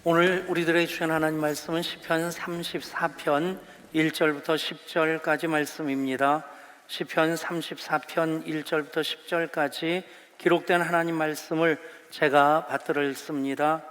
오늘 우리들에게 주신 하나님 말씀은 시편 34편 1절부터 10절까지 말씀입니다. 시편 34편 1절부터 10절까지 기록된 하나님 말씀을 제가 받들어 읽습니다.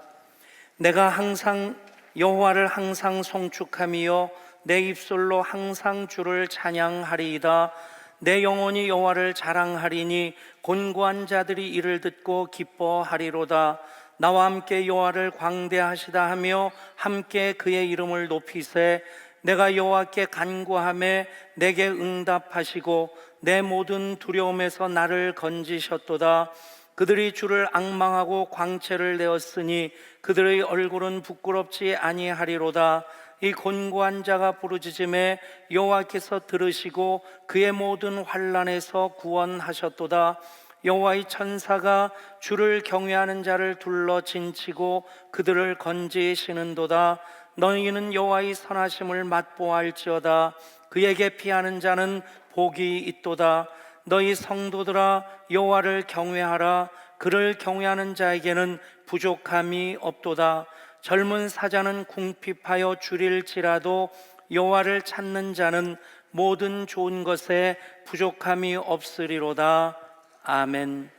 내가 항상 여호와를 항상 송축하며 내 입술로 항상 주를 찬양하리이다. 내 영혼이 여호와를 자랑하리니 곤고한 자들이 이를 듣고 기뻐하리로다. 나와 함께 여호와를 광대하시다 하며 함께 그의 이름을 높이세. 내가 여호와께 간구하매 내게 응답하시고 내 모든 두려움에서 나를 건지셨도다. 그들이 주를 앙망하고 광채를 내었으니 그들의 얼굴은 부끄럽지 아니하리로다. 이 곤고한 자가 부르짖음에 여호와께서 들으시고 그의 모든 환난에서 구원하셨도다. 여호와의 천사가 주를 경외하는 자를 둘러 진치고 그들을 건지시는도다. 너희는 여호와의 선하심을 맛보아할지어다. 그에게 피하는 자는 복이 있도다. 너희 성도들아 여호와를 경외하라. 그를 경외하는 자에게는 부족함이 없도다. 젊은 사자는 궁핍하여 줄일지라도 여호와를 찾는 자는 모든 좋은 것에 부족함이 없으리로다. 아멘.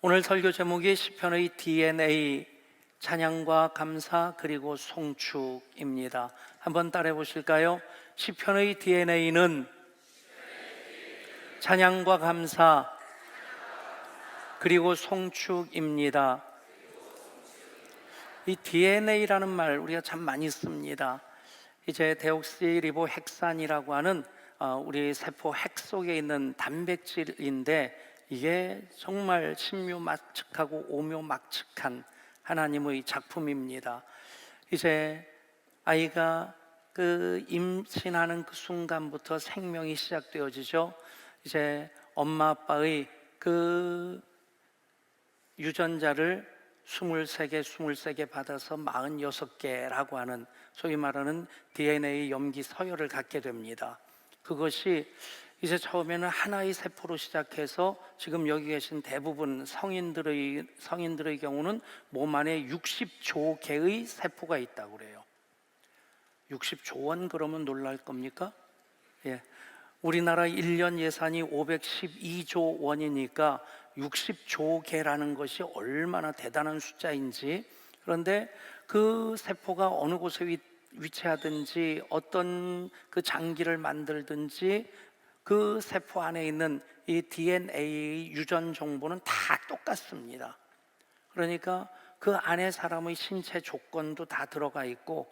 오늘 설교 제목이 시편의 DNA, 찬양과 감사 그리고 송축입니다. 한번 따라해 보실까요? 시편의 DNA는 찬양과 감사 그리고 송축입니다. 이 DNA라는 말 우리가 참 많이 씁니다. 이제 데옥시리보핵산이라고 하는 우리 세포 핵 속에 있는 단백질인데 이게 정말 신묘막측하고 오묘막측한 하나님의 작품입니다. 이제 아이가 그 임신하는 그 순간부터 생명이 시작되어지죠. 이제 엄마 아빠의 그 유전자를 23개 받아서 46개라고 하는 소위 말하는 DNA 염기 서열을 갖게 됩니다. 그것이 이제 처음에는 하나의 세포로 시작해서 지금 여기 계신 대부분 성인들의 경우는 몸 안에 60조 개의 세포가 있다고 그래요. 60조 원 그러면 놀랄 겁니까? 예. 우리나라 1년 예산이 512조 원이니까 60조 개라는 것이 얼마나 대단한 숫자인지. 그런데 그 세포가 어느 곳에 위치하든지 어떤 그 장기를 만들든지 그 세포 안에 있는 이 DNA 유전 정보는 다 똑같습니다. 그러니까 그 안에 사람의 신체 조건도 다 들어가 있고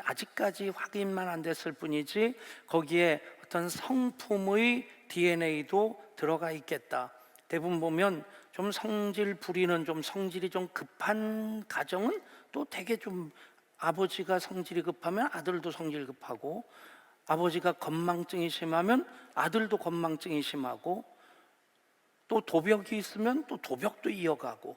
아직까지 확인만 안 됐을 뿐이지 거기에 어떤 성품의 DNA도 들어가 있겠다. 대부분 보면 좀 성질 부리는 성질이 좀 급한 가정은 또 되게 좀 아버지가 성질이 급하면 아들도 성질 급하고 아버지가 건망증이 심하면 아들도 건망증이 심하고 또 도벽이 있으면 또 도벽도 이어가고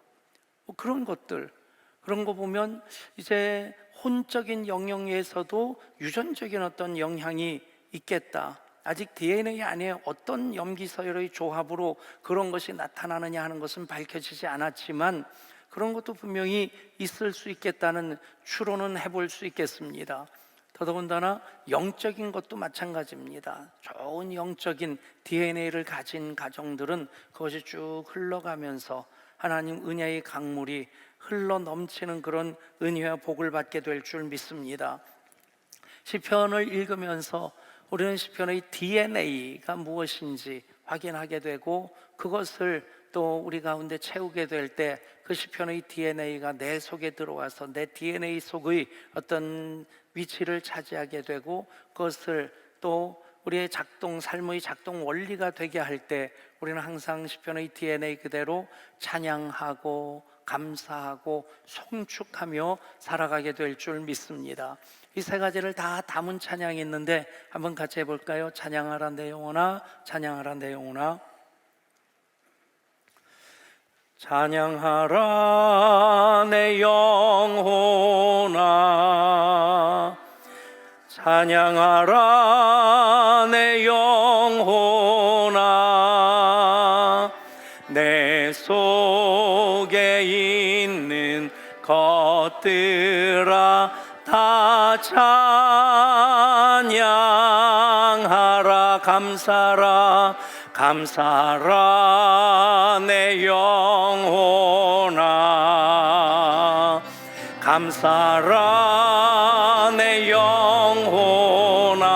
뭐 그런 거 보면 이제 혼적인 영역에서도 유전적인 어떤 영향이 있겠다. 아직 DNA 안에 어떤 염기서열의 조합으로 그런 것이 나타나느냐 하는 것은 밝혀지지 않았지만 그런 것도 분명히 있을 수 있겠다는 추론은 해볼 수 있겠습니다. 더더군다나 영적인 것도 마찬가지입니다. 좋은 영적인 DNA를 가진 가정들은 그것이 쭉 흘러가면서 하나님 은혜의 강물이 흘러 넘치는 그런 은혜와 복을 받게 될 줄 믿습니다. 시편을 읽으면서 우리는 시편의 DNA가 무엇인지 확인하게 되고 그것을 또 우리 가운데 채우게 될 때 그 시편의 DNA가 내 속에 들어와서 내 DNA 속의 어떤 위치를 차지하게 되고 그것을 또 우리의 삶의 작동 원리가 되게 할 때 우리는 항상 시편의 DNA 그대로 찬양하고 감사하고 송축하며 살아가게 될 줄 믿습니다. 이 세 가지를 다 담은 찬양이 있는데 한번 같이 해볼까요? 찬양하라 내 영혼아, 찬양하라 내 영혼아. 찬양하라 내 영혼아, 찬양하라 내 영혼아. 내 속에 있는 것 것들아 다 찬양하라. 감사라 감사라 내 영혼아, 감사라 내 영혼아.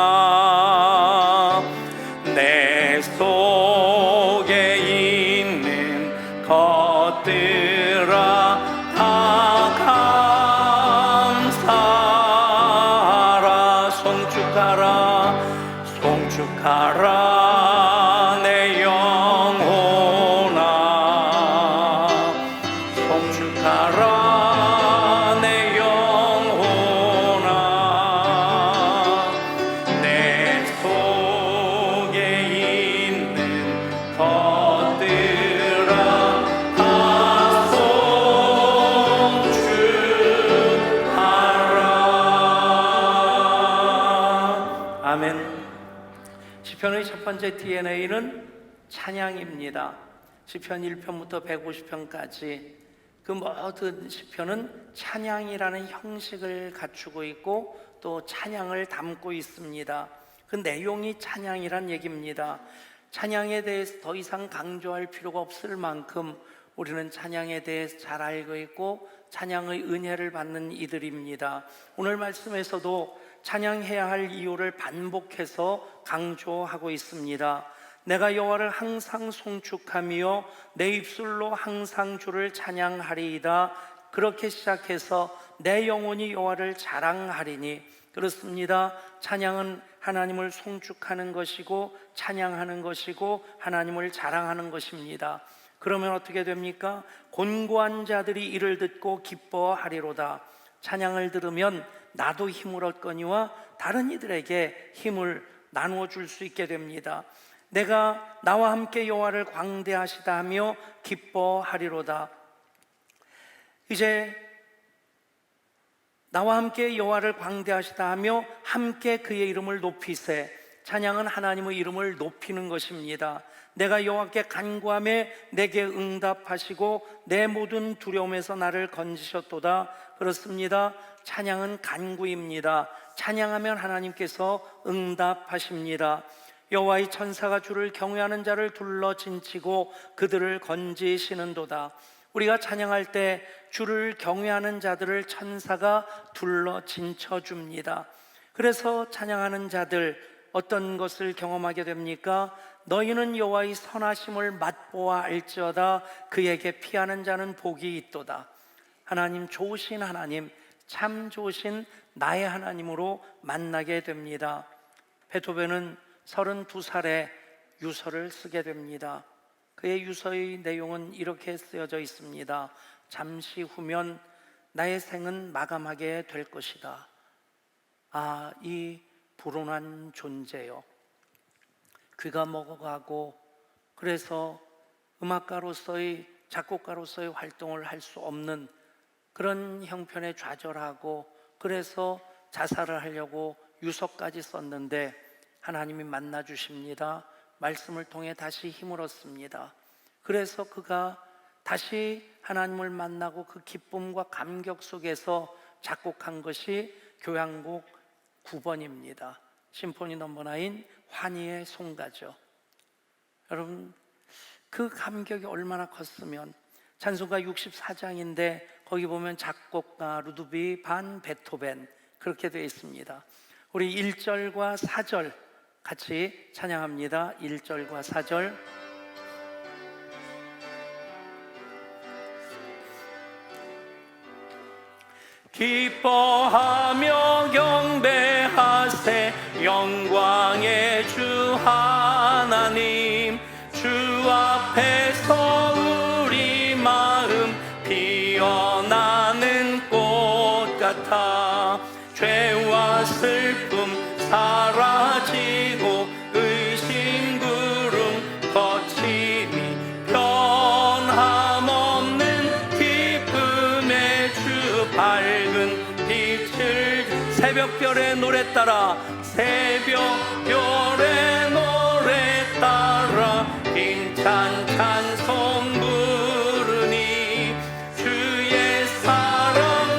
내 속에 있는 것들아 다 감사하라. 송축하라 송축하라 내 영혼아, 송축하라 내 영혼아. 내 속에 있는 것들아 다 송축하라. 아멘. 시편의 첫 번째 DNA는 찬양입니다. 시편 1편부터 150편까지 그 모든 시편은 찬양이라는 형식을 갖추고 있고 또 찬양을 담고 있습니다. 그 내용이 찬양이란 얘기입니다. 찬양에 대해서 더 이상 강조할 필요가 없을 만큼 우리는 찬양에 대해서 잘 알고 있고 찬양의 은혜를 받는 이들입니다. 오늘 말씀에서도 찬양해야 할 이유를 반복해서 강조하고 있습니다. 내가 여호와를 항상 송축하며 내 입술로 항상 주를 찬양하리이다. 그렇게 시작해서 내 영혼이 여호와를 자랑하리니. 그렇습니다. 찬양은 하나님을 송축하는 것이고 찬양하는 것이고 하나님을 자랑하는 것입니다. 그러면 어떻게 됩니까? 곤고한 자들이 이를 듣고 기뻐하리로다. 찬양을 들으면 나도 힘을 얻거니와 다른 이들에게 힘을 나누어 줄 수 있게 됩니다. 내가 나와 함께 여호와를 광대하시다 하며 기뻐하리로다. 이제 나와 함께 여호와를 광대하시다 하며 함께 그의 이름을 높이세. 찬양은 하나님의 이름을 높이는 것입니다. 내가 여호와께 간구하며 내게 응답하시고 내 모든 두려움에서 나를 건지셨도다. 그렇습니다. 찬양은 간구입니다. 찬양하면 하나님께서 응답하십니다. 여호와의 천사가 주를 경외하는 자를 둘러 진치고 그들을 건지시는도다. 우리가 찬양할 때 주를 경외하는 자들을 천사가 둘러 진쳐줍니다. 그래서 찬양하는 자들 어떤 것을 경험하게 됩니까? 너희는 여호와의 선하심을 맛보아 알지어다. 그에게 피하는 자는 복이 있도다. 하나님 좋으신 하나님, 참 좋으신 나의 하나님으로 만나게 됩니다. 베토벤은 32살에 유서를 쓰게 됩니다. 그의 유서의 내용은 이렇게 쓰여져 있습니다. 잠시 후면 나의 생은 마감하게 될 것이다. 아, 이 불온한 존재요. 귀가 먹어가고 그래서 음악가로서의 작곡가로서의 활동을 할 수 없는 그런 형편에 좌절하고 그래서 자살을 하려고 유서까지 썼는데 하나님이 만나 주십니다. 말씀을 통해 다시 힘을 얻습니다. 그래서 그가 다시 하나님을 만나고 그 기쁨과 감격 속에서 작곡한 것이 교향곡 9번입니다. 심포니 넘버 9 환희의 송가죠. 여러분, 그 감격이 얼마나 컸으면. 찬송가 64장인데 거기 보면 작곡가 루드비 반 베토벤 그렇게 되어 있습니다. 우리 1절과 4절 같이 찬양합니다. 1절과 4절. 기뻐하며 경배하세 영광의 주 하나님. 주 앞에서 우리 마음 피어나는 꽃 같아. 죄와 슬픔 사라지고 의심 구름 거침이 변함없는 기쁨의 주 밝은 빛을. 새벽별의 노래 따라 새벽별의 노래 따라 힘찬 찬송 부르니 주의 사랑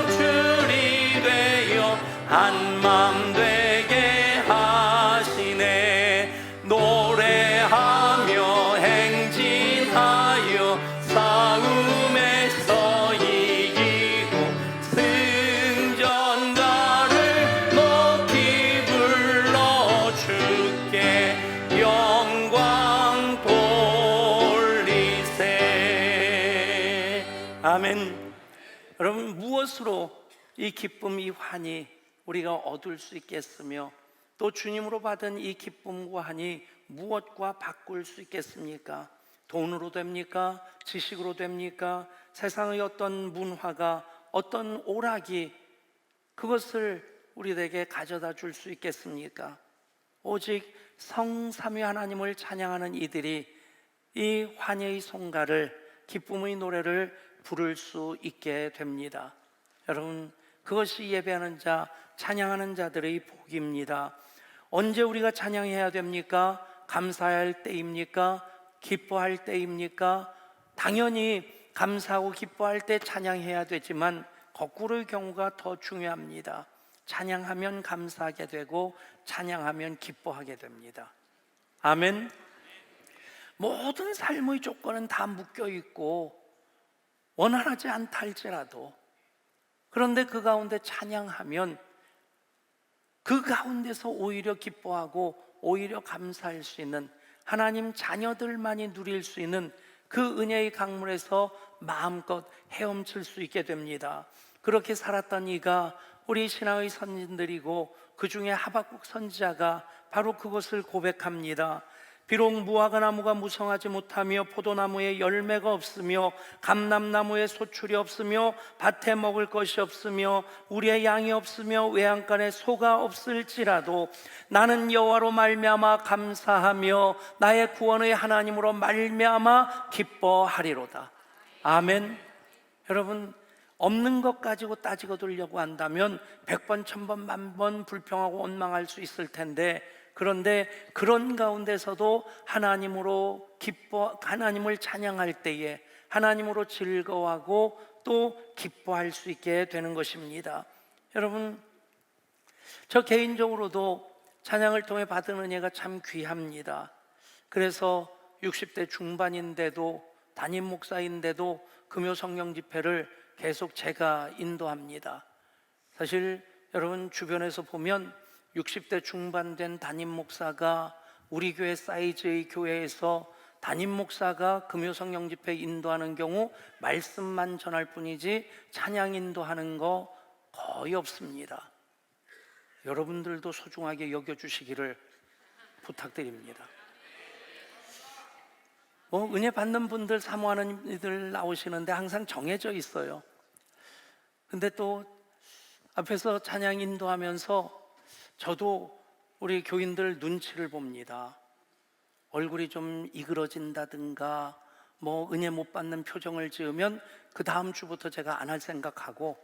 무엇으로 이 기쁨, 이 환희 우리가 얻을 수 있겠으며, 또 주님으로 받은 이 기쁨과 환희 무엇과 바꿀 수 있겠습니까? 돈으로 됩니까? 지식으로 됩니까? 세상의 어떤 문화가, 어떤 오락이 그것을 우리에게 가져다 줄 수 있겠습니까? 오직 성삼위 하나님을 찬양하는 이들이 이 환희의 송가를, 기쁨의 노래를 부를 수 있게 됩니다. 여러분, 그것이 예배하는 자, 찬양하는 자들의 복입니다. 언제 우리가 찬양해야 됩니까? 감사할 때입니까? 기뻐할 때입니까? 당연히 감사하고 기뻐할 때 찬양해야 되지만 거꾸로의 경우가 더 중요합니다. 찬양하면 감사하게 되고 찬양하면 기뻐하게 됩니다. 아멘. 모든 삶의 조건은 다 묶여 있고 원활하지 않다 할지라도, 그런데 그 가운데 찬양하면 그 가운데서 오히려 기뻐하고 오히려 감사할 수 있는, 하나님 자녀들만이 누릴 수 있는 그 은혜의 강물에서 마음껏 헤엄칠 수 있게 됩니다. 그렇게 살았던 이가 우리 신앙의 선진들이고 그 중에 하박국 선지자가 바로 그것을 고백합니다. 비록 무화과 나무가 무성하지 못하며 포도나무에 열매가 없으며 감람나무에 소출이 없으며 밭에 먹을 것이 없으며 우리의 양이 없으며 외양간에 소가 없을지라도 나는 여호와로 말미암아 감사하며 나의 구원의 하나님으로 말미암아 기뻐하리로다. 아멘. 여러분, 없는 것 가지고 따지고 들려고 한다면 100번, 1000번, 10,000번 불평하고 원망할 수 있을 텐데, 그런데 그런 가운데서도 하나님으로 하나님을 찬양할 때에 하나님으로 즐거워하고 또 기뻐할 수 있게 되는 것입니다. 여러분, 저 개인적으로도 찬양을 통해 받은 은혜가 참 귀합니다. 그래서 60대 중반인데도, 담임 목사인데도 금요 성령 집회를 계속 제가 인도합니다. 사실 여러분, 주변에서 보면 60대 중반 된 담임 목사가 우리 교회 사이즈의 교회에서 담임 목사가 금요 성령 집회 인도하는 경우 말씀만 전할 뿐이지 찬양 인도하는 거 거의 없습니다. 여러분들도 소중하게 여겨주시기를 부탁드립니다. 은혜 받는 분들, 사모하는 이들 나오시는데 항상 정해져 있어요. 근데 또 앞에서 찬양 인도하면서 저도 우리 교인들 눈치를 봅니다. 얼굴이 좀 이그러진다든가 은혜 못 받는 표정을 지으면 그 다음 주부터 제가 안 할 생각하고,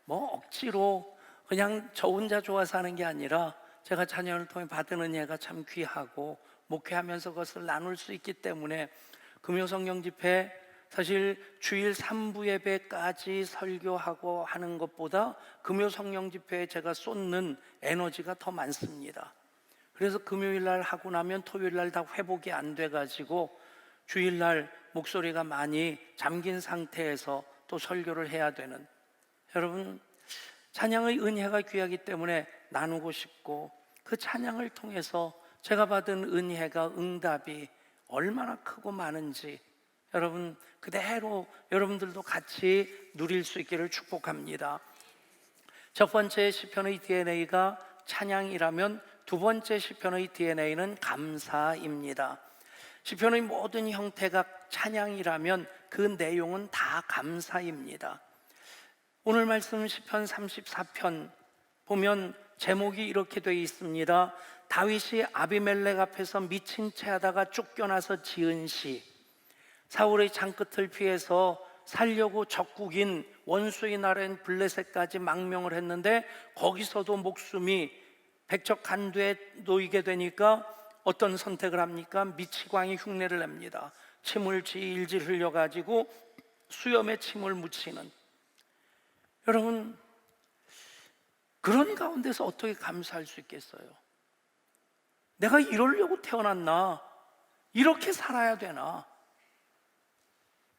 억지로 그냥 저 혼자 좋아서 하는 게 아니라 제가 찬양을 통해 받은 은혜가 참 귀하고 목회하면서 그것을 나눌 수 있기 때문에 금요 성령 집회, 사실 주일 3부 예배까지 설교하고 하는 것보다 금요 성령 집회에 제가 쏟는 에너지가 더 많습니다. 그래서 금요일 날 하고 나면 토요일 날 다 회복이 안 돼가지고 주일 날 목소리가 많이 잠긴 상태에서 또 설교를 해야 되는, 여러분, 찬양의 은혜가 귀하기 때문에 나누고 싶고, 그 찬양을 통해서 제가 받은 은혜가, 응답이 얼마나 크고 많은지 여러분 그대로 여러분들도 같이 누릴 수 있기를 축복합니다. 첫 번째 시편의 DNA가 찬양이라면 두 번째 시편의 DNA는 감사입니다. 시편의 모든 형태가 찬양이라면 그 내용은 다 감사입니다. 오늘 말씀 시편 34편 보면 제목이 이렇게 되어 있습니다. 다윗이 아비멜렉 앞에서 미친 채 하다가 쫓겨나서 지은 시. 사울의 창끝을 피해서 살려고 적국인 원수의 나라인 블레셋까지 망명을 했는데 거기서도 목숨이 백척간두에 놓이게 되니까 어떤 선택을 합니까? 미치광이 흉내를 냅니다. 침을 질질 흘려가지고 수염에 침을 묻히는, 여러분, 그런 가운데서 어떻게 감사할 수 있겠어요? 내가 이러려고 태어났나? 이렇게 살아야 되나?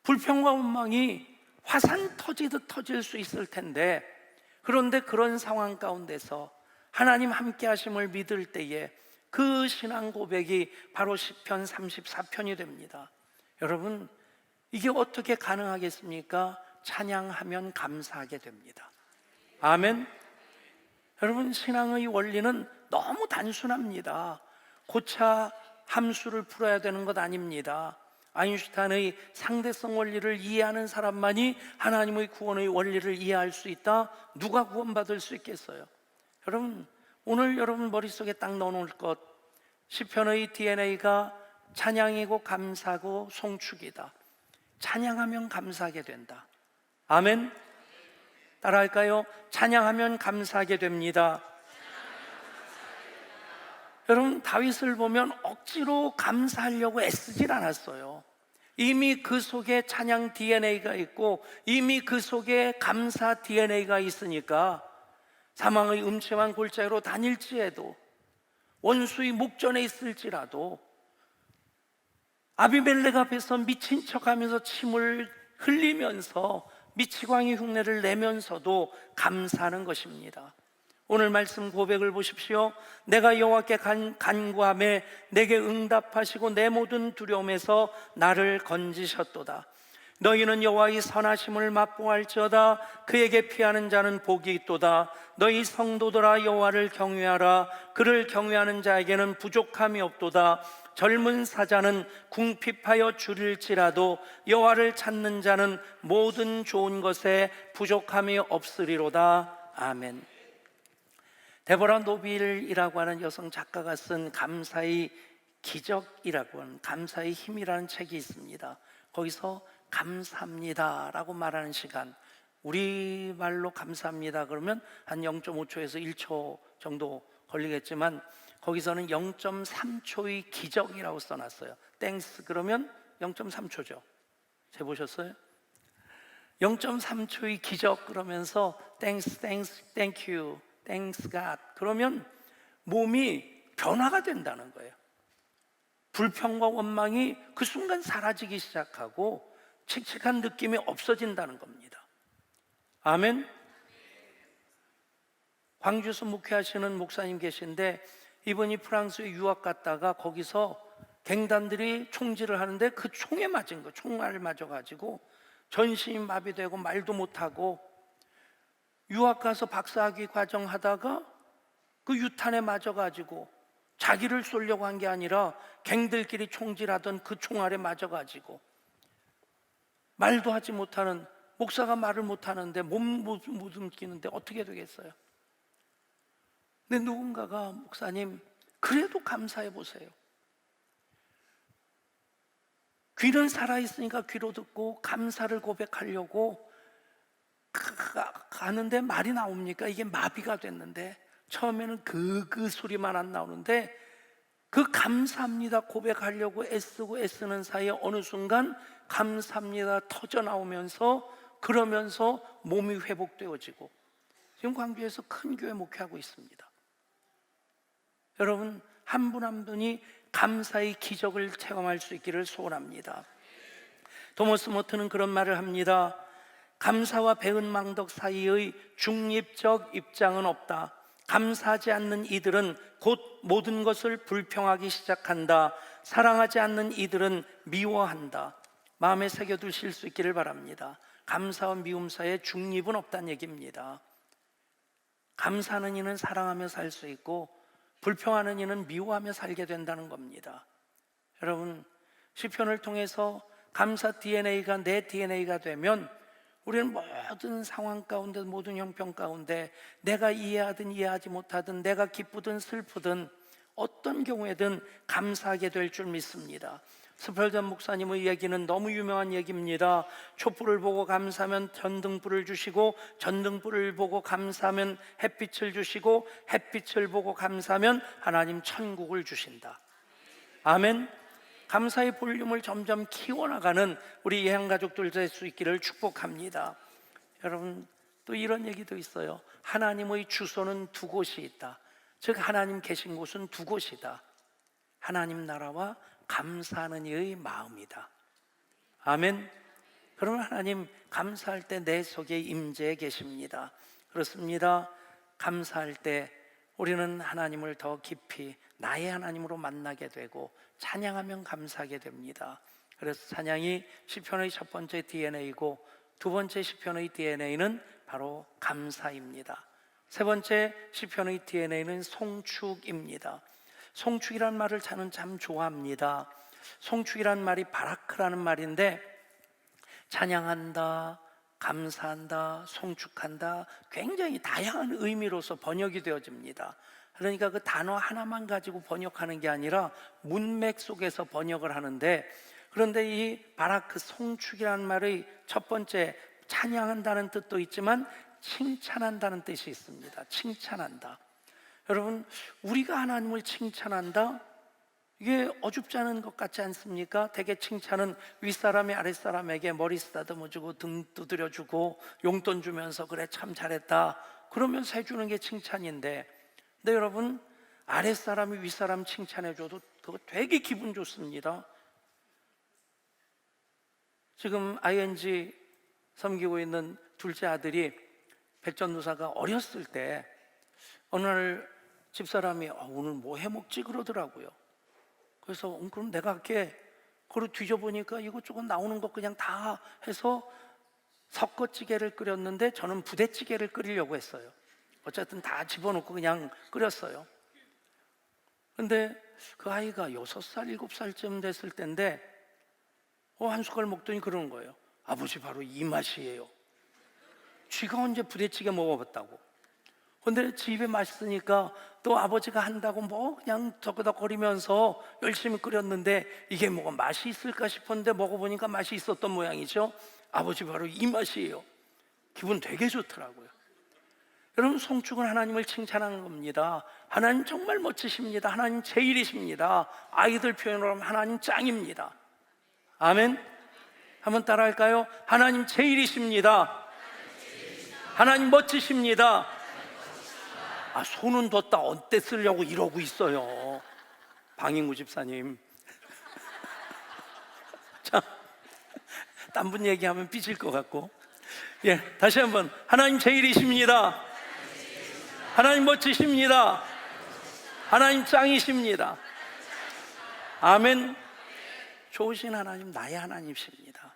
불평과 원망이 화산 터지듯 터질 수 있을 텐데, 그런데 그런 상황 가운데서 하나님 함께 하심을 믿을 때에 그 신앙 고백이 바로 시편 34편이 됩니다. 여러분, 이게 어떻게 가능하겠습니까? 찬양하면 감사하게 됩니다. 아멘. 여러분, 신앙의 원리는 너무 단순합니다. 고차 함수를 풀어야 되는 것 아닙니다. 아인슈타인의 상대성 원리를 이해하는 사람만이 하나님의 구원의 원리를 이해할 수 있다. 누가 구원받을 수 있겠어요? 여러분, 오늘 여러분 머릿속에 딱 넣어놓을 것, 시편의 DNA가 찬양이고 감사고 송축이다. 찬양하면 감사하게 된다. 아멘. 따라할까요? 찬양하면 감사하게 됩니다. 여러분, 다윗을 보면 억지로 감사하려고 애쓰질 않았어요. 이미 그 속에 찬양 DNA가 있고 이미 그 속에 감사 DNA가 있으니까 사망의 음침한 골짜기로 다닐지에도, 원수의 목전에 있을지라도, 아비멜렉 앞에서 미친 척하면서 침을 흘리면서 미치광이 흉내를 내면서도 감사하는 것입니다. 오늘 말씀 고백을 보십시오. 내가 여호와께 간구하매 내게 응답하시고 내 모든 두려움에서 나를 건지셨도다. 너희는 여호와의 선하심을 맛보할지어다. 그에게 피하는 자는 복이 있도다. 너희 성도들아 여호와를 경외하라. 그를 경외하는 자에게는 부족함이 없도다. 젊은 사자는 궁핍하여 줄일지라도 여호와를 찾는 자는 모든 좋은 것에 부족함이 없으리로다. 아멘. 데보라 노빌이라고 하는 여성 작가가 쓴 감사의 기적이라고 하는, 감사의 힘이라는 책이 있습니다. 거기서 감사합니다 라고 말하는 시간, 우리말로 감사합니다 그러면 한 0.5초에서 1초 정도 걸리겠지만 거기서는 0.3초의 기적이라고 써놨어요. 땡스 그러면 0.3초죠. 재보셨어요? 0.3초의 기적 그러면서 땡스, 땡큐, 땡스 갓 그러면 몸이 변화가 된다는 거예요. 불평과 원망이 그 순간 사라지기 시작하고 칙칙한 느낌이 없어진다는 겁니다. 아멘. 광주에서 목회하시는 목사님 계신데 이분이 프랑스에 유학 갔다가 거기서 갱단들이 총질을 하는데 그 총에 맞은 거, 총알을 맞아가지고 전신이 마비되고 말도 못하고, 유학 가서 박사학위 과정 하다가 그 유탄에 맞아가지고 자기를 쏘려고 한 게 아니라 갱들끼리 총질하던 그 총알에 맞아가지고 말도 하지 못하는, 목사가 말을 못하는데 못 움직이는데 어떻게 되겠어요? 근데 누군가가 목사님 그래도 감사해 보세요. 귀는 살아있으니까 귀로 듣고 감사를 고백하려고 가는데 말이 나옵니까? 이게 마비가 됐는데 처음에는 그 소리만 안 나오는데 그 감사합니다 고백하려고 애쓰고 애쓰는 사이에 어느 순간 감사합니다 터져 나오면서, 그러면서 몸이 회복되어지고 지금 광주에서 큰 교회 목회하고 있습니다. 여러분, 한 분 한 분이 감사의 기적을 체험할 수 있기를 소원합니다. 토머스 모트는 그런 말을 합니다. 감사와 배은망덕 사이의 중립적 입장은 없다. 감사하지 않는 이들은 곧 모든 것을 불평하기 시작한다. 사랑하지 않는 이들은 미워한다. 마음에 새겨두실 수 있기를 바랍니다. 감사와 미움 사이에 중립은 없다는 얘기입니다. 감사하는 이는 사랑하며 살 수 있고 불평하는 이는 미워하며 살게 된다는 겁니다. 여러분, 시편을 통해서 감사 DNA가 내 DNA가 되면 우리는 모든 상황 가운데, 모든 형편 가운데 내가 이해하든 이해하지 못하든, 내가 기쁘든 슬프든 어떤 경우에든 감사하게 될 줄 믿습니다. 스펄전 목사님의 얘기는 너무 유명한 얘기입니다. 촛불을 보고 감사하면 전등불을 주시고, 전등불을 보고 감사하면 햇빛을 주시고, 햇빛을 보고 감사하면 하나님 천국을 주신다. 아멘. 감사의 볼륨을 점점 키워나가는 우리 예향가족들 될 수 있기를 축복합니다. 여러분, 또 이런 얘기도 있어요. 하나님의 주소는 두 곳이 있다. 즉 하나님 계신 곳은 두 곳이다. 하나님 나라와 감사하는 이의 마음이다. 아멘. 그러면 하나님 감사할 때 내 속에 임재해 계십니다. 그렇습니다. 감사할 때 우리는 하나님을 더 깊이 나의 하나님으로 만나게 되고 찬양하면 감사하게 됩니다. 그래서 찬양이 시편의 첫 번째 DNA이고 두 번째 시편의 DNA는 바로 감사입니다. 세 번째 시편의 DNA는 송축입니다. 송축이란 말을 저는 참 좋아합니다. 송축이란 말이 바라크라는 말인데 찬양한다, 감사한다, 송축한다, 굉장히 다양한 의미로서 번역이 되어집니다. 그러니까 그 단어 하나만 가지고 번역하는 게 아니라 문맥 속에서 번역을 하는데, 그런데 이 바라크 송축이라는 말의 첫 번째 찬양한다는 뜻도 있지만 칭찬한다는 뜻이 있습니다. 칭찬한다. 여러분, 우리가 하나님을 칭찬한다? 이게 어줍지 않은 것 같지 않습니까? 대개 칭찬은 윗사람이 아랫사람에게 머리 쓰다듬어주고 등 두드려주고 용돈 주면서 그래 참 잘했다 그러면서 해주는 게 칭찬인데, 근데 여러분, 아랫사람이 윗사람 칭찬해줘도 그거 되게 기분 좋습니다. 지금 ING 섬기고 있는 둘째 아들이 백전도사가 어렸을 때 어느 날 집사람이 오늘 뭐 해먹지 그러더라고요. 그래서 그럼 내가 할게. 그걸 뒤져보니까 이것저것 나오는 거 그냥 다 해서 섞어찌개를 끓였는데 저는 부대찌개를 끓이려고 했어요. 어쨌든 다 집어넣고 그냥 끓였어요. 근데 그 아이가 6살, 7살쯤 됐을 때인데 한 숟갈 먹더니 그러는 거예요. 아버지 바로 이 맛이에요. 쥐가 언제 부대찌개 먹어봤다고. 근데 집에 맛있으니까 또 아버지가 한다고 뭐 그냥 덕덕거리면서 열심히 끓였는데 이게 뭐가 맛이 있을까 싶었는데 먹어보니까 맛이 있었던 모양이죠. 아버지 바로 이 맛이에요. 기분 되게 좋더라고요. 여러분, 송축은 하나님을 칭찬하는 겁니다. 하나님 정말 멋지십니다. 하나님 제일이십니다. 아이들 표현으로 하면 하나님 짱입니다. 아멘. 한번 따라할까요? 하나님 제일이십니다. 하나님 멋지십니다. 손은 뒀다 언제 쓰려고 이러고 있어요. 방인구 집사님. 참, 딴 분 얘기하면 삐질 것 같고. 다시 한번. 하나님 제일이십니다. 하나님 멋지십니다. 하나님 짱이십니다. 아멘. 좋으신 하나님, 나의 하나님이십니다.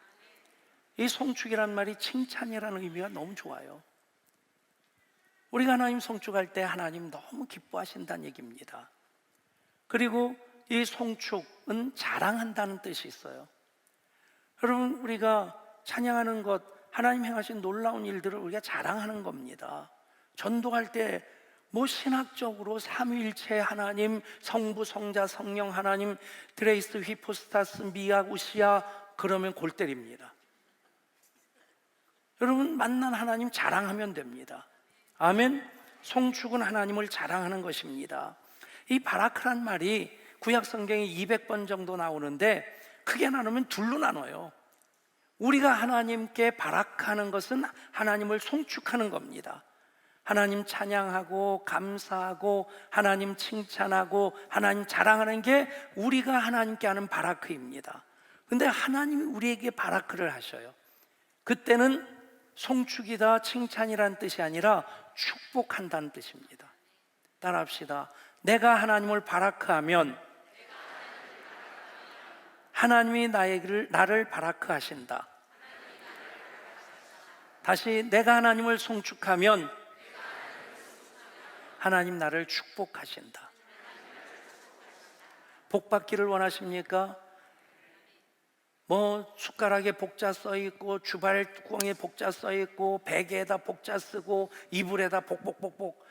이 송축이란 말이 칭찬이라는 의미가 너무 좋아요. 우리가 하나님 송축할 때 하나님 너무 기뻐하신다는 얘기입니다. 그리고 이 송축은 자랑한다는 뜻이 있어요. 여러분, 우리가 찬양하는 것, 하나님 행하신 놀라운 일들을 우리가 자랑하는 겁니다. 전도할 때 뭐 신학적으로 삼위일체 하나님, 성부, 성자, 성령 하나님, 드레이스, 휘포스타스, 미약, 우시아 그러면 골 때립니다. 여러분, 만난 하나님 자랑하면 됩니다. 아멘. 송축은 하나님을 자랑하는 것입니다. 이 바라크란 말이 구약 성경에 200번 정도 나오는데 크게 나누면 둘로 나눠요. 우리가 하나님께 바라크하는 것은 하나님을 송축하는 겁니다. 하나님 찬양하고 감사하고 하나님 칭찬하고 하나님 자랑하는 게 우리가 하나님께 하는 바라크입니다. 근데 하나님이 우리에게 바라크를 하셔요. 그때는 송축이다, 칭찬이라는 뜻이 아니라 축복한다는 뜻입니다. 따라합시다. 내가 하나님을 바라크하면 하나님이 나를 바라크하신다. 다시, 내가 하나님을 송축하면 하나님 나를 축복하신다. 복 받기를 원하십니까? 뭐 숟가락에 복자 써 있고 주발 뚜껑에 복자 써 있고 베개에다 복자 쓰고 이불에다 복복복복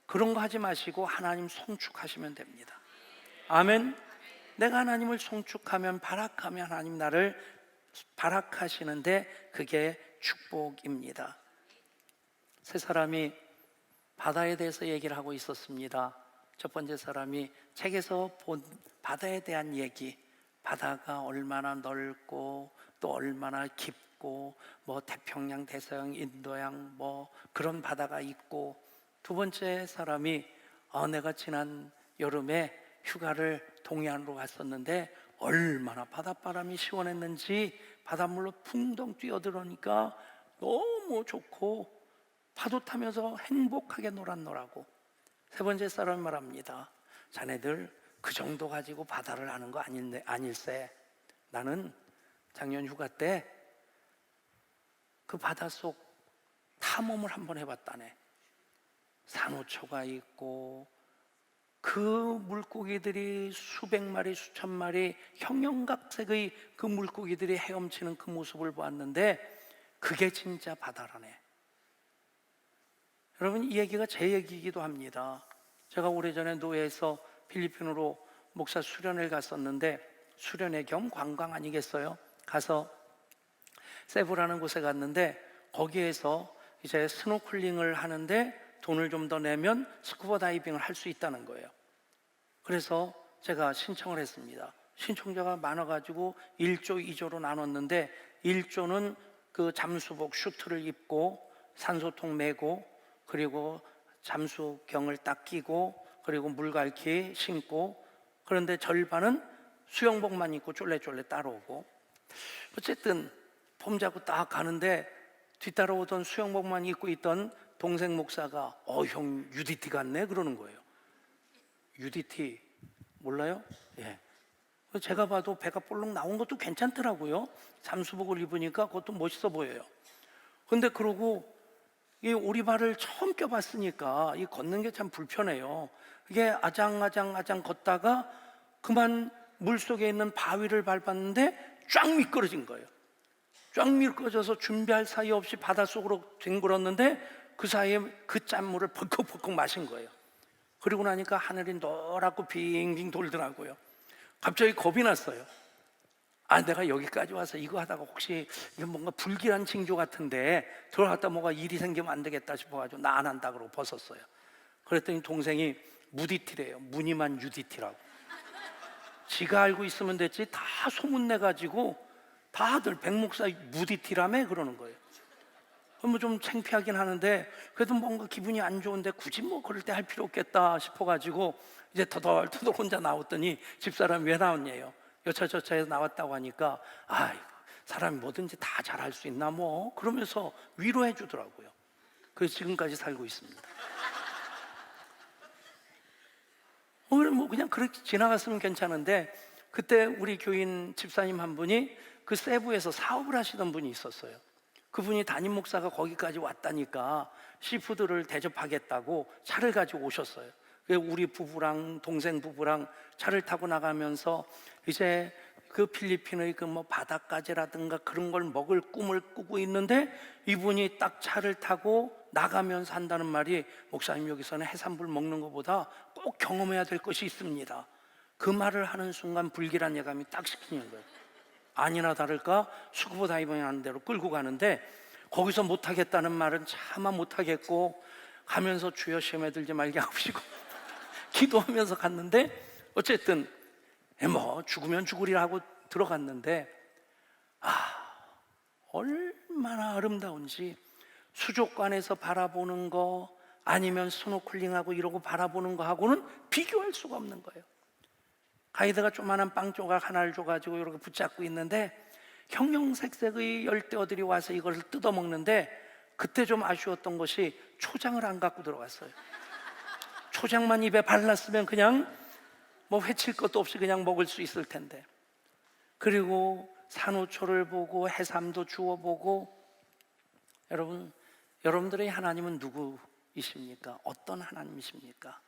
그런 거 하지 마시고 하나님 송축하시면 됩니다. 아멘. 내가 하나님을 송축하면, 바락하면 하나님 나를 바락하시는데 그게 축복입니다. 세 사람이 바다에 대해서 얘기를 하고 있었습니다. 첫 번째 사람이 책에서 본 바다에 대한 얘기, 바다가 얼마나 넓고 또 얼마나 깊고 뭐 태평양, 대서양, 인도양 뭐 그런 바다가 있고, 두 번째 사람이 내가 지난 여름에 휴가를 동해안으로 갔었는데 얼마나 바닷바람이 시원했는지 바닷물로 풍덩 뛰어들으니까 너무 좋고 파도 타면서 행복하게 놀았노라고. 세 번째 사람이 말합니다. 자네들 그 정도 가지고 바다를 아는 거 아닐세. 나는 작년 휴가 때 그 바닷속 탐험을 한번 해봤다네. 산호초가 있고 그 물고기들이 수백 마리 수천 마리 형형각색의 그 물고기들이 헤엄치는 그 모습을 보았는데 그게 진짜 바다라네. 여러분, 이 얘기가 제 얘기이기도 합니다. 제가 오래전에 노예에서 필리핀으로 목사 수련을 갔었는데, 수련회 겸 관광 아니겠어요? 가서 세부라는 곳에 갔는데 거기에서 이제 스노클링을 하는데 돈을 좀 더 내면 스쿠버 다이빙을 할 수 있다는 거예요. 그래서 제가 신청을 했습니다. 신청자가 많아가지고 1조, 2조로 나눴는데 1조는 그 잠수복 슈트를 입고 산소통 메고 그리고 잠수경을 딱 끼고 그리고 물갈퀴 신고, 그런데 절반은 수영복만 입고 쫄래쫄래 따라오고, 어쨌든 폼 잡고 딱 가는데 뒤따라오던 수영복만 입고 있던 동생 목사가 형 UDT 같네 그러는 거예요. UDT 몰라요? 예. 제가 봐도 배가 볼록 나온 것도 괜찮더라고요. 잠수복을 입으니까 그것도 멋있어 보여요. 근데 그러고 이 오리발을 처음 껴봤으니까 이 걷는 게 참 불편해요. 이게 아장아장 걷다가 그만 물속에 있는 바위를 밟았는데 쫙 미끄러진 거예요. 쫙 미끄러져서 준비할 사이 없이 바닷속으로 뒹굴었는데 그 사이에 그 짠물을 벌컥벌컥 마신 거예요. 그리고 나니까 하늘이 노랗고 빙빙 돌더라고요. 갑자기 겁이 났어요. 내가 여기까지 와서 이거 하다가 혹시 이게 뭔가 불길한 징조 같은데 들어갔다 뭐가 일이 생기면 안 되겠다 싶어가지고 나 안 한다 그러고 벗었어요. 그랬더니 동생이 무디티래요. 무늬만 UDT라고. 지가 알고 있으면 됐지 다 소문내가지고 다들 백목사 무디티라며 그러는 거예요. 뭐 좀 창피하긴 하는데 그래도 뭔가 기분이 안 좋은데 굳이 뭐 그럴 때 할 필요 없겠다 싶어가지고 이제 터덜터덜 혼자 나왔더니 집사람이 왜 나왔냐요. 여차저차해서 나왔다고 하니까 사람이 뭐든지 다 잘할 수 있나 뭐 그러면서 위로해 주더라고요. 그래서 지금까지 살고 있습니다. 뭐 그냥 그렇게 지나갔으면 괜찮은데 그때 우리 교인 집사님 한 분이 그 세부에서 사업을 하시던 분이 있었어요. 그분이 담임 목사가 거기까지 왔다니까 시푸드를 대접하겠다고 차를 가지고 오셨어요. 우리 부부랑 동생 부부랑 차를 타고 나가면서 이제 그 필리핀의 그 뭐 바닷가재라든가 그런 걸 먹을 꿈을 꾸고 있는데 이분이 딱 차를 타고 나가면서 한다는 말이, 목사님 여기서는 해산물 먹는 것보다 꼭 경험해야 될 것이 있습니다. 그 말을 하는 순간 불길한 예감이 딱 식히는 거예요. 아니나 다를까 스쿠버 다이빙 하는 대로 끌고 가는데 거기서 못하겠다는 말은 차마 못하겠고 가면서 주여 시험에 들지 말게 하시고 기도하면서 갔는데 어쨌든 뭐 죽으면 죽으리라 하고 들어갔는데 얼마나 아름다운지 수족관에서 바라보는 거 아니면 스노클링하고 이러고 바라보는 거하고는 비교할 수가 없는 거예요. 가이드가 조그만한 빵 조각 하나를 줘가지고 이렇게 붙잡고 있는데 형형색색의 열대어들이 와서 이걸 뜯어먹는데 그때 좀 아쉬웠던 것이 초장을 안 갖고 들어갔어요. 초장만 입에 발랐으면 그냥 뭐 회칠 것도 없이 그냥 먹을 수 있을 텐데. 그리고 산호초를 보고 해삼도 주워보고. 여러분들의 하나님은 누구이십니까? 어떤 하나님이십니까?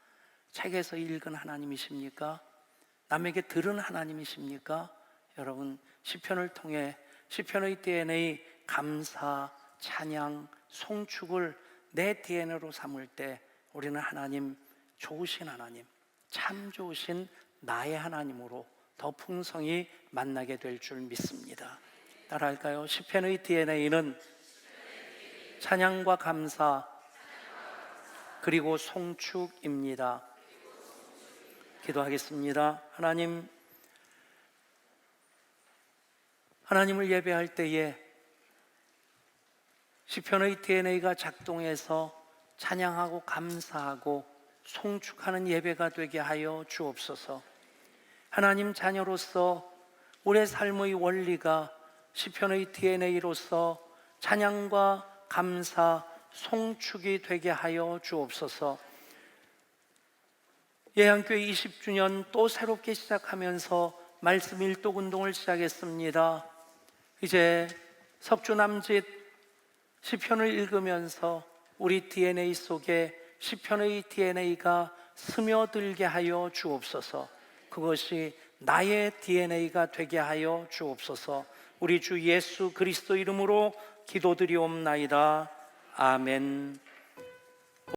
책에서 읽은 하나님이십니까? 남에게 들은 하나님이십니까? 여러분, 시편을 통해 시편의 DNA 감사, 찬양, 송축을 내 DNA로 삼을 때 우리는 하나님, 좋으신 하나님, 참 좋으신 나의 하나님으로 더 풍성히 만나게 될 줄 믿습니다. 따라할까요? 시편의 DNA는 찬양과 감사 그리고 송축입니다. 기도하겠습니다. 하나님을 예배할 때에 시편의 DNA가 작동해서 찬양하고 감사하고 송축하는 예배가 되게 하여 주옵소서. 하나님 자녀로서 우리의 삶의 원리가 시편의 DNA로서 찬양과 감사, 송축이 되게 하여 주옵소서. 예한교회 20주년 또 새롭게 시작하면서 말씀 일독 운동을 시작했습니다. 이제 석주남짓 시편을 읽으면서 우리 DNA 속에 시편의 DNA가 스며들게 하여 주옵소서. 그것이 나의 DNA가 되게 하여 주옵소서. 우리 주 예수 그리스도 이름으로 기도드리옵나이다. 아멘.